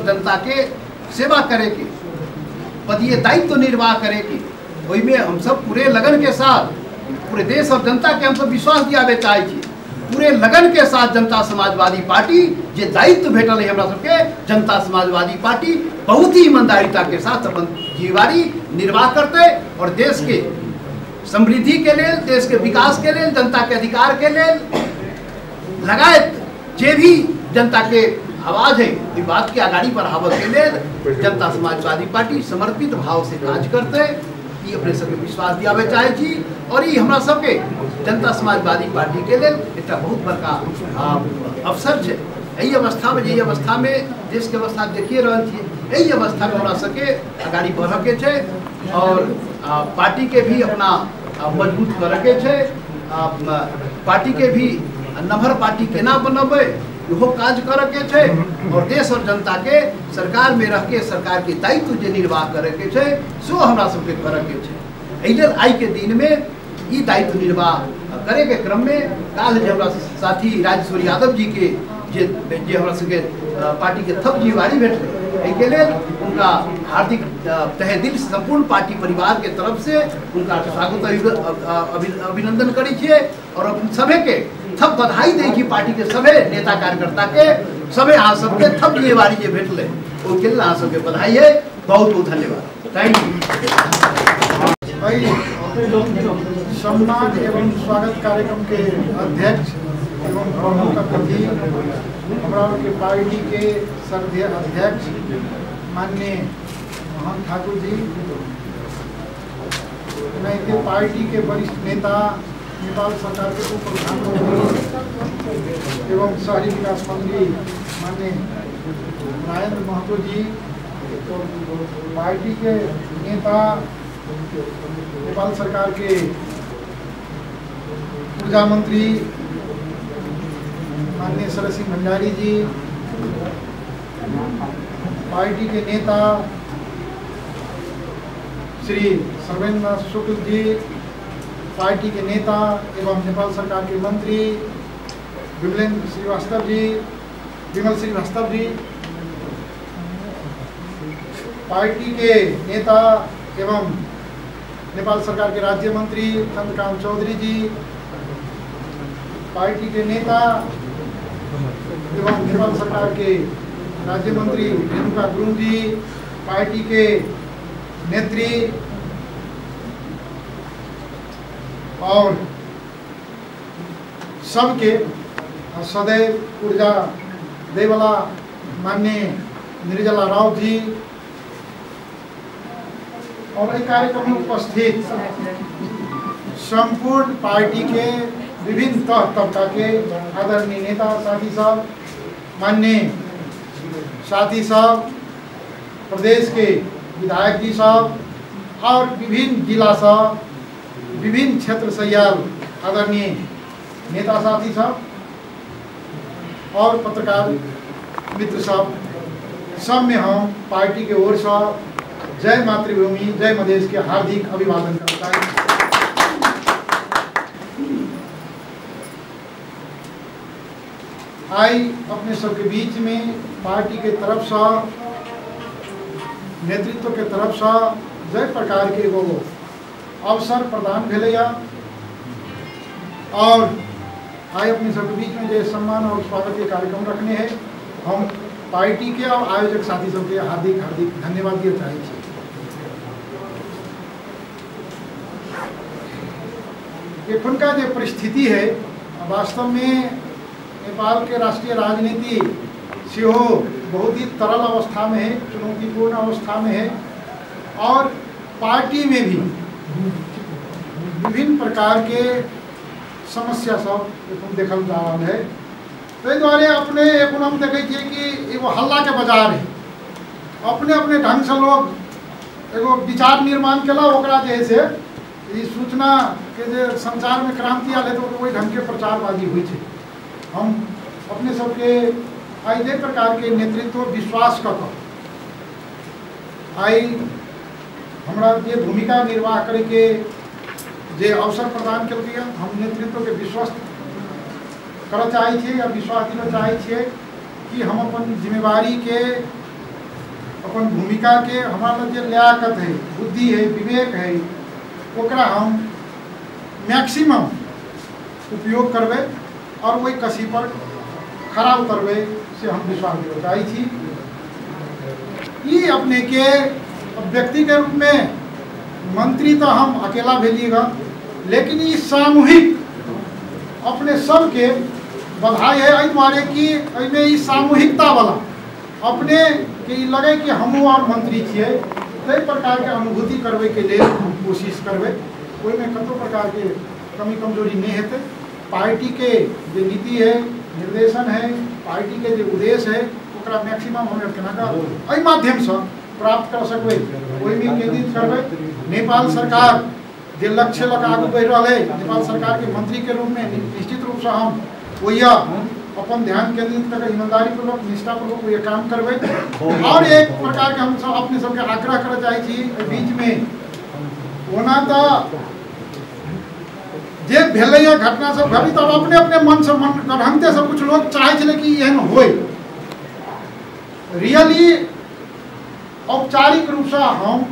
और जनता के सेवा करे के पदिए दायित्व निर्वाह करे के वही में हम सब पूरे लगन के साथ पूरे देश और जनता के हम सब विश्वास दियावे चाहे छी पूरे लगन के साथ जनता समाजवादी पार्टी जे दायित्व भेटल है हमरा सबके जनता समाजवादी पार्टी बहुत ही ईमानदारिता के साथ अपन जिम्मेवारी निर्वाह करते और देश के समृद्धि के लिए देश के विकास के लिए जनता के अधिकार के लिए लगायत जे भी जनता के आवाज है इस बात के आगाड़ी पर हावत के लिए जनता समाजवादी पार्टी समर्पित भाव से कार्य करते ये अपने सबके विश्वास दियावे चाहे छी और ये हमरा सबके जनता समाजवादी पार्टी के लिए एक बहुत बड़का अवसर है। यही अवस्था में देश के अवस्था देखिए रहल छी यही अवस्था में हमरा सबके आगाड़ी बढ़े के छै और पार्टी के भी अपना मजबूत करे के छै पार्टी के भी नम्हर पार्टी केना बनबे इहो काज करे के छै और देश और जनता के सरकार में रह के सरकार के दायित्व जे निर्वाह करे के छै सो हमरा सबके करे के छै एहि आई के दिन में ई दायित्व निर्वाह करे के क्रम में काल जे हमरा साथी राजेश्वर यादव जी के जे हमरा सबके पार्टी के थप जिम्मेवारी भेटले एहि के लिए उनका हार्दिक तहे दिल से संपूर्ण पार्टी परिवार के तरफ से उनका स्वागत अभिनंदन करी छिए और सभी के थप बधाई दै छी पार्टी के सभी नेता कार्यकर्ता के सभी अहाँ सबके थप जिम्मेवारी जे भेटले ओके लिए अहाँ सबके बधाई है बहुत बहुत धन्यवाद थैंक यू। सम्मान एवं स्वागत कार्यक्रम के अध्यक्ष एवं प्रमुख अतिथि हमारा के पार्टी के सर्दीय अध्यक्ष माननीय महंत ठाकुर जी के पार्टी के वरिष्ठ नेता नेपाल सरकार के उप प्रधानमंत्री एवं शहरी विकास मंत्री माननीय नारायण महतो जी पार्टी के नेता नेपाल सरकार के ऊर्जा मंत्री माननीय सरद सिंह भंडारी जी पार्टी के नेता श्री सर्वेन्द्र शुक्ल जी पार्टी के नेता एवं नेपाल सरकार के मंत्री विमल श्रीवास्तव जी पार्टी के नेता एवं नेपाल सरकार के राज्य मंत्री चंद्रकांत चौधरी जी पार्टी के नेता एवं नेपाल सरकार के राज्य मंत्री रेणुका गुरुङ जी पार्टी के नेत्री और सबके सदैव ऊर्जा देवाला माननीय निर्जला राव जी और इस कार्यक्रम में उपस्थित संपूर्ण पार्टी के विभिन्न तबका के आदरणीय नेता साथी साहब माननीय साथी साहब प्रदेश के विधायक जी साहब और विभिन्न जिला साहब विभिन्न क्षेत्र सैयाल आदरणीय नेता साथी साहब और पत्रकार मित्र साहब सब में हम पार्टी के ओर से जय मातृभूमि जय मधेश के हार्दिक अभिवादन करता है। आई अपने सबके बीच में पार्टी के तरफ से नेतृत्व के तरफ से जय प्रकार के वो अवसर प्रदान भेलैया और आई अपने सबके बीच में जो सम्मान और स्वागत के कार्यक्रम रखने हैं हम पार्टी के और आयोजक साथी सबके हार्दिक हार्दिक धन्यवाद दिए चाहे। एखुनका जो परिस्थिति है वास्तव में नेपाल के राष्ट्रीय राजनीति से बहुत ही तरल अवस्था में है चुनौतीपूर्ण अवस्था में है और पार्टी में भी विभिन्न प्रकार के समस्या सब देखल जा रहा है। ताहि दुआरे अपने एक हम देखे कि एगो हल्ला के बाजार है अपने अपने ढंग से लोग एगो विचार निर्माण केला ओकरा जे है से ई सूचना के जे संचार में क्रांति आल है तो वही ढंग के प्रचारबाजी हुई है। हम अपने सबके आई जे प्रकार के नेतृत्व विश्वास कर आई हमरा ये भूमिका निर्वाह करे के जे अवसर प्रदान कर दिया हम नेतृत्व के विश्वस्त कर चाहे या विश्वास दिला चाहे कि हम अपन जिम्मेवारी के अपन भूमिका के हमारा जो लियाकत है, बुद्धि है, विवेक है, ओकरा हम मैक्सिमम उपयोग करबे और वही कसी पर खरा उतरबे से हम विश्वास दिलो चाहे छी। ये अपने के व्यक्ति के रूप में मंत्री तो हम अकेला भेलिएगा, लेकिन ये सामूहिक अपने सबके बधाई है एहि दुआरे कि एहिमे ई सामूहिकता वाला अपने के लगे कि हमहूँ और मंत्री छियै, कई प्रकार के अनुभूति करबे के लिए हम कोशिश करबे। ओहिमे कतो प्रकार के कमी कमजोरी नहीं हेतै। पार्टी के जो नीति है, निर्देशन है, पार्टी के जो उद्देश्य है, ओकरा मैक्सिमम हमें केना एहि माध्यम से प्राप्त कर सकबै, ओहिमे केंद्रित करबै। नेपाल सरकार जो लक्ष्य लग आगू बढ़ रहा है, नेपाल सरकार के मंत्री के रूप में निश्चित रूप से हम वही अपन ध्यान केंद्रित कर ईमानदारी पूर्वक निष्ठा पूर्वक ये काम करबे। और एक प्रकार के हम सब अपने सबके आग्रह कर चाहे छी बीच में ओना तो जे भेलैया घटना सब घटी तब अपने अपने मन से मन गढ़ंते सब कुछ लोग चाहे छले कि एहन होय। रियली औपचारिक रूप से हम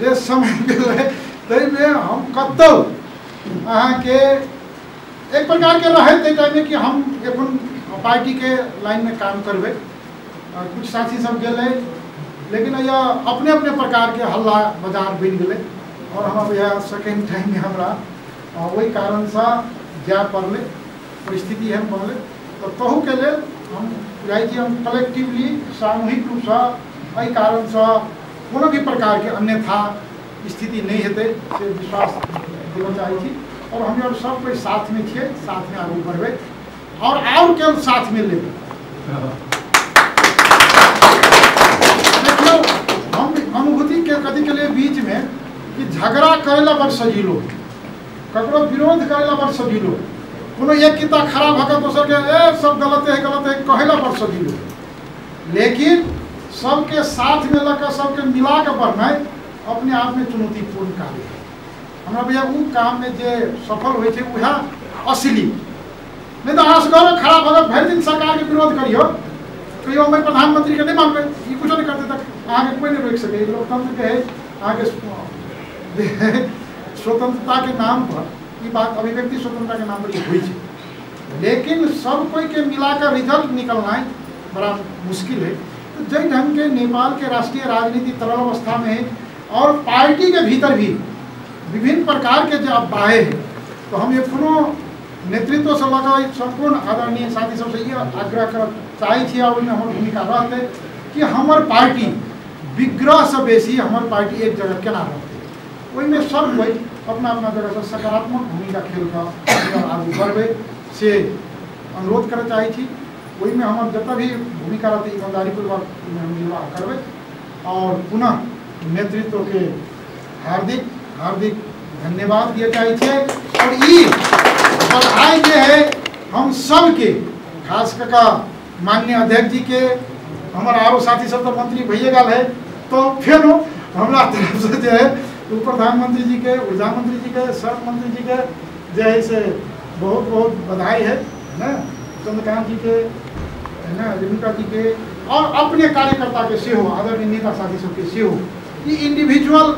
जे समय गेलै तै में हम कतौ अहाँ के एक प्रकार के रहे थे टाइम में कि हम एखन पार्टी के लाइन में काम करबे। कुछ साथी सब गेले, लेकिन यह अपने अपने प्रकार के हल्ला बाजार बन गए और हम यह सेकेंड टाइम में हमरा वही कारण से जाय पड़ले, परिस्थिति एहन बनले। तो तहू के लिए हम चाहे छी हम कलेक्टिवली सामूहिक रूप से एहि कारण से कोनो भी प्रकार के अन्यथा स्थिति नहीं हेतै से विश्वास देना चाहे छी। और हम और सब कोई साथ में छे, साथ में आगे बढ़बे और के साथ में लेबे। देखियो हम अनुभूति के कथी के लिए बीच में कि झगड़ा करेला बड़ सजीलो, ककरो विरोध करेला बड़ सजीलो, कोनो एक किता खराब भक दोसर के ए सब गलत है कहेला बड़ सजीलो। लेकिन सबके साथ में लगा सबके मिला के बढ़ना अपने आप में चुनौतीपूर्ण कार्य है। हमरा भैया वो काम में जे सफल हो वह असली नहीं तो असगर खराब भगत भर दिन सरकार के विरोध करियो कहियो हम प्रधानमंत्री के नहीं मानबे, ये कुछ नहीं करते तक आगे कोई नहीं रोक सके। लोकतंत्र के है आगे स्वतंत्रता के नाम पर ये बात अभिव्यक्ति स्वतंत्रता के नाम पर ये हुई है, लेकिन सब कोई के मिलाकर रिजल्ट निकलना बड़ा मुश्किल है। तो जय ढंग के नेपाल के राष्ट्रीय राजनीति तरल अवस्था में है और पार्टी के भीतर भी विभिन्न प्रकार के जब बाहे हैं, तो हम ये पुनः नेतृत्व से लगा संपूर्ण आदरणीय साथी सबसे ये आग्रह कर चाहे और हमारे भूमिका रहते कि हमार पार्टी विग्रह से बेसी हमार पार्टी एक जगह केना रहते, वही में सब कोई अपना अपना जगह से सकारात्मक भूमिका खेल कर आगे बढ़े से अनुरोध कर चाहे छी। वही में हमारे जितना भी भूमिका रहती ईमानदारी पूर्वक हम निर्वाह करबे और पुनः नेतृत्व के हार्दिक हार्दिक धन्यवाद दिए चाहे। और ये बधाई जो है हम सब के खास करके माननीय अध्यक्ष जी के, हमारे आरो साथी सब तो मंत्री भैया गल है, तो फिर हमारा तरफ से जो है उप प्रधानमंत्री जी के, ऊर्जा मंत्री जी के, श्रम मंत्री जी के जो है से बहुत बहुत बधाई है ना, चंद्रकांत जी के है ना, रेणुका जी के और अपने कार्यकर्ता के से हो आदरणीय नेता साथी सबके से हो। ये इंडिविजुअल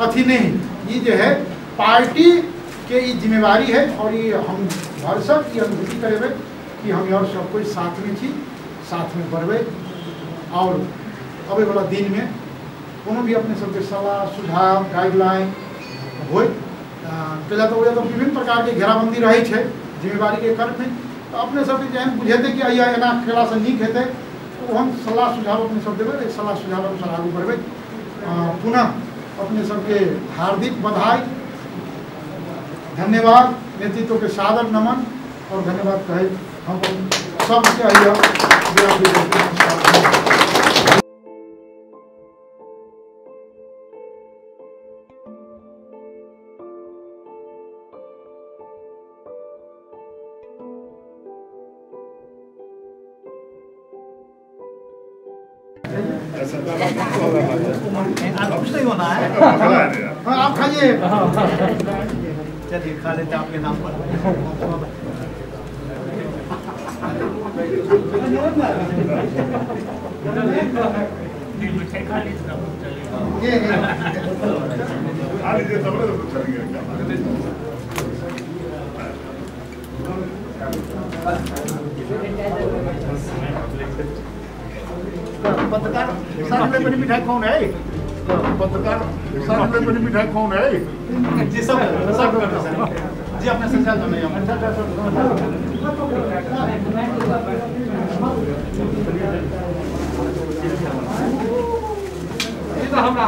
अथी नहीं, ये जो है पार्टी के ये जिम्मेवारी है और ये हम भरसक ये अनुभूति करेबे कि हम और सब कोई साथ में छी, साथ में बढ़बे और अबे वाला दिन में कोनो भी अपने सबके सलाह सुझाव गाइडलाइन हो पहले तो विभिन्न प्रकार के घेराबंदी रहे है जिम्मेवारी के कर्म में, तो अपने सबके जहन बुझेते कि अया एना खेला से नीक हेतै तो हम सलाह सुझाव अपने सब देवे, सलाह सुझाव अनुसार आगू बढ़बे। पुनः अपने सबके हार्दिक बधाई, धन्यवाद, नेतृत्व के सादर नमन और धन्यवाद कहे हम सबके कुछ नहीं होना है। हाँ आप खाइए, चलिए खा लेते आपके नाम पर। ये पत्रकार सामने बनी मिठाई कौन है? पत्रकार सामने बनी मिठाई कौन है? जी सब जी अपने संचाल करना है ये तो हमरा